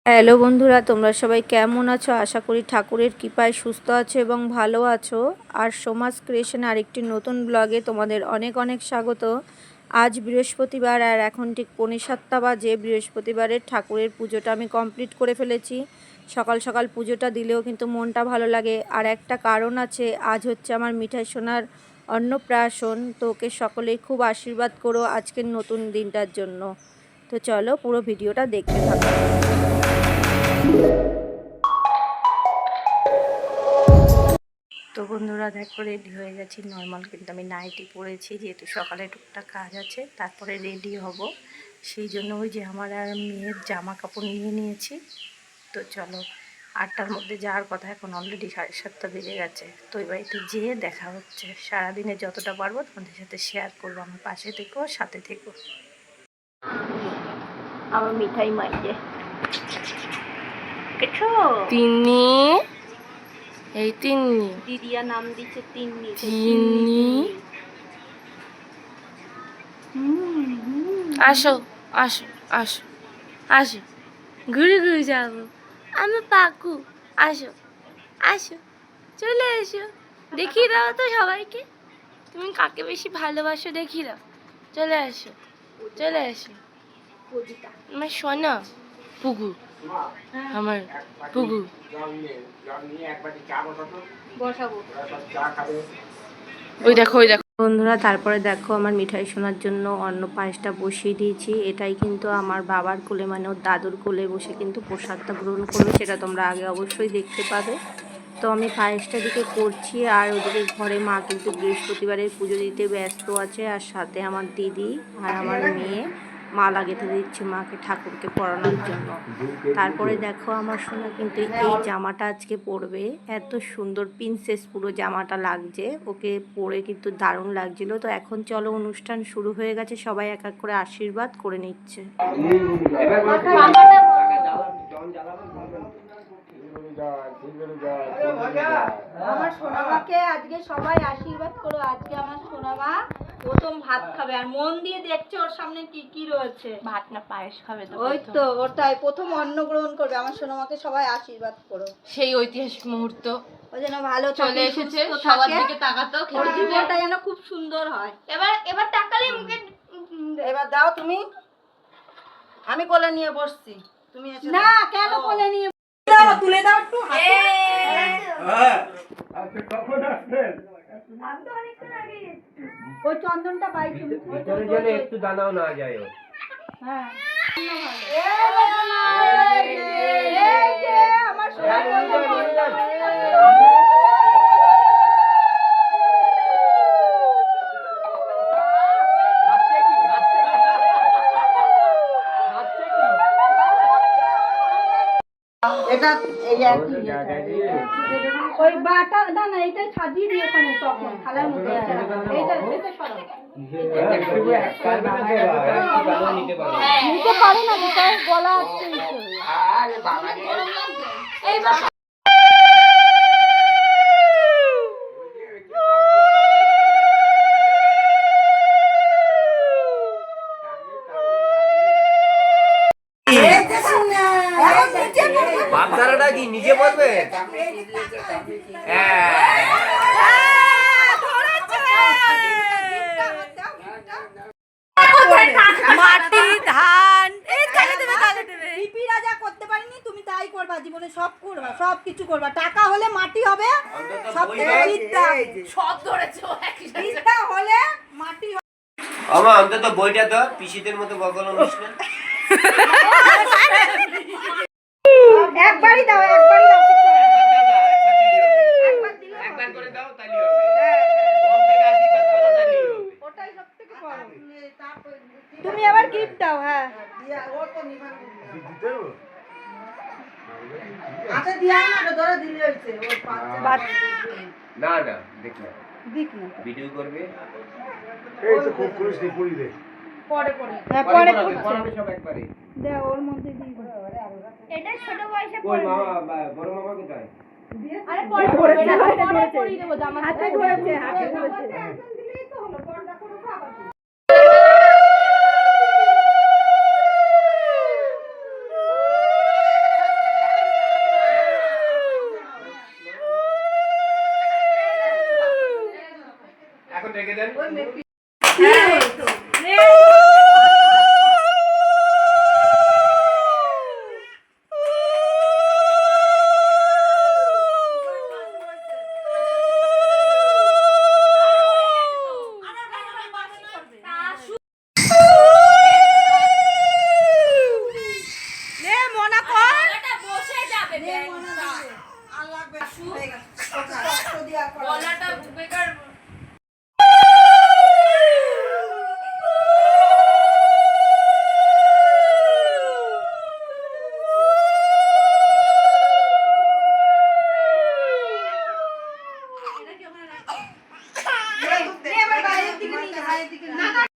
Hello বন্ধুরা, তোমরা সবাই কেমন আছো? আশা করি ঠাকুরের কৃপায় সুস্থ আছো এবং ভালো আছো। আর সমাজ ক্রিয়েশন আরেকটি নতুন ব্লগে তোমাদের অনেক অনেক স্বাগত। আজ বৃহস্পতিবার আর এখন ঠিক 6:45 বাজে। বৃহস্পতিবারের ঠাকুরের পুজোটা আমি কমপ্লিট করে ফেলেছি। সকাল সকাল পুজোটা দিলেও কিন্তু মনটা ভালো লাগে। আর একটা কারণ আছে, আজ হচ্ছে আমার মিঠাই সোনার অন্নপ্রাশন। তো ওকে সকলেই খুব আশীর্বাদ করো আজকের নতুন দিনটার জন্য। তো চলো পুরো ভিডিওটা দেখতে থাকো। তো বন্ধুরা দেখো, রেডি হয়ে গেছি। নর্মাল কিন্তু আমি নাইটি পরেছি, যেহেতু সকালে টুকটাক কাজ আছে, তারপরে রেডি হব। সেই জন্য ওই যে আমার আর মেয়ের জামা কাপড় নিয়ে নিয়েছি। তো চলো, 8টার মধ্যে যাওয়ার কথা, এখন অলরেডি 7:30 বেজে গেছে। তো ওই বাড়িতে যেয়ে দেখা হচ্ছে। সারাদিনে যতটা পারবো তোমাদের সাথে শেয়ার করবো। আমার পাশে থেকো, সাথে থেকো। আমার মিঠাই মাইকে তিন্নি, এই তিন্নি, দিদিয়া নাম দিচ্ছে তিন্নি। তিন্নি, আসো আসো আসো আসো, ঘুরে ঘুরে যাবো। আমি পাকু, আসো আসো, চলে এসো। দেখিয়ে দাও তো সবাইকে তুমি কাকে বেশি ভালোবাসো, দেখিয়ে দাও। চলে আসো, চলে আসো আমার সোনা পুগু, আমার পুগু। ওই দেখো, ওই দেখো বন্ধুরা, তারপরে দেখো আমার মিঠাই শোনার জন্য অন্য পায়েসটা বসিয়ে দিয়েছি। এটাই কিন্তু আমার বাবার কোলে, মানে ওর দাদুর কোলে বসে কিন্তু প্রসাদটা গ্রহণ করবে। সেটা তোমরা আগে অবশ্যই দেখতে পাবে। তো আমি পায়েসটা দিকে করছি, আর ওদিকে ঘরে মা কিন্তু বৃহস্পতিবারের পুজো দিতে ব্যস্ত আছে। আর সাথে আমার দিদি আর আমার মেয়ে মালা গেঁথে দিচ্ছে মাকে, ঠাকুরকে পরানোর জন্য। তারপরে দেখো আমার সোনা কিন্তু এই জামাটা আজকে পরবে। এত সুন্দর প্রিন্সেস পুরো জামাটা লাগছে ওকে, পরে কিন্তু দারুণ লাগছিল। তো এখন চলো, অনুষ্ঠান শুরু হয়ে গেছে, সবাই এক এক করে আশীর্বাদ করে নিচ্ছে। আমার সোনামাকে আজকে সবাই আশীর্বাদ করো। আজকে আমার সোনামা প্রথম ভাত খাবে, আর মন দিয়ে দেখছে ওর সামনে কি কি রয়েছে। ভাত না পায়েস খাবে তো। ওই তো ওটাই প্রথম অন্ন গ্রহণ করবে। আমার সোনামাকে সবাই আশীর্বাদ করো। সেই ঐতিহাসিক মুহূর্ত ও যেন ভালো চলে এসেছে, সবার দিকে তাকাতো, ওর জীবনটা যেন খুব সুন্দর হয়। এবার তাকালে মুখে। এবার দাও তুমি, আমি কোলে নিয়ে বসছি, তুমি এসে না কেন কোলে নিয়ে দাও, তুলে দাও একটু হাতে। হ্যাঁ আচ্ছা, কখন আসবেন? আমি তো অনেকক্ষণ আগে এসেছি। ওই চন্দনটা পাই তুমি, ভিতরে যেন একটু দানাও না যায়। হ্যাঁ এই যে আমার সোনা এটা এই ওই বাটা না না, এটা সাজিয়ে দিয়ে ওখানে তখন থালার মধ্যে এটা এটা সরাও। নিতে পারে না, যেটা গলা আসছে। আরে বাবা এই বাচ্চারা কি নিজে বলবে? মাটি ধান রাজা করতে পারিনি, তুমি তাই করবা জীবনে, সব করবা, সব কিছু করবা। টাকা হলে মাটি হবে, সব থেকে বিদ্যা সব ধরেছো, বিদ্যা হলে মাটি হবে। আমা অন্তত বইটা তো পিসিদের মতো বকল অনুষ্ঠান। একবারই দাও, একবারই দাও, একবার করে দাও তালি হবে। ওর থেকে আশীর্বাদ করো তালি হবে। ওটাই সবথেকে বড়। তুমি আবার গিফট দাও। হ্যাঁ দিয়া ও তো নিবান দিতে হবে। আচ্ছা দিয়া না, ধরে দিলে হইছে। ও না না দেখ না, দিক না, ভিডিও করবে। এই তো খুব পুলিশ দি পুরি দে পরে পরে হ্যাঁ পরে পড়াবে সব একবারে। দে ওর মধ্যে দিয়ে এটা ছোট বয়সে কই মামা, বড় মামা কোথায়? আরে পরে পরে পরে দেব, জামা হাতে ধরেছে, হাতে ধরেছে। দিলেই তো হলো, পর্দা করে খাবার। রেখে দেন